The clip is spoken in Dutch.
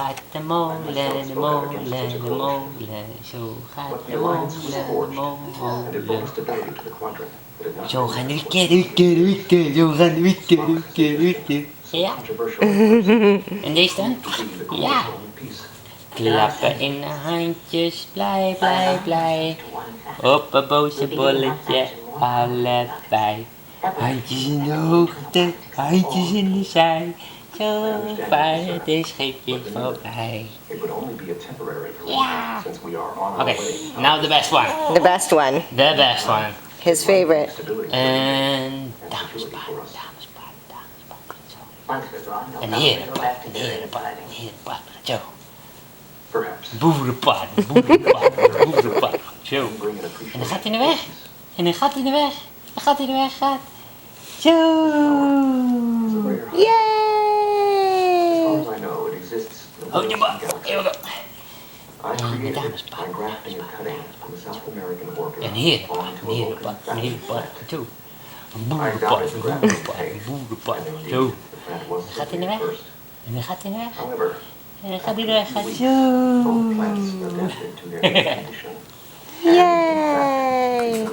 gaat de molen, de molen, de molen. Zo gaat de molen, de molen. Zo gaan de wieken, zo gaan de wieken. Ja? En deze dan? Ja. Klappen in de handjes, blij, blij, blij. Op een boze bolletje, allebei. Handjes in de hoogte, handjes in de zij. Zo vaart het scheepje voorbij. Ja. Okay, now the best one. The best one. The best one. His favorite. En damespad, damespad, damespad. Zo. Een herenpad, een herenpad, een herenpad. Zo. Boerenpad, boerenpad, boerenpad. Zo. En dan gaat hij naar weg. En dan gaat hij naar weg. Dan gaat hij naar weg, gaat. Zo. Yay! Oh, je bak. Here we go. En de damespad, een herenpad, een herenpad, een herenpad. Zo. Een boerenpad, een boerenpad, een boerenpad. Zo. Dan gaat hij naar weg. En dan gaat hij naar weg. En dan gaat hij naar weg. Gaat zo. Yay!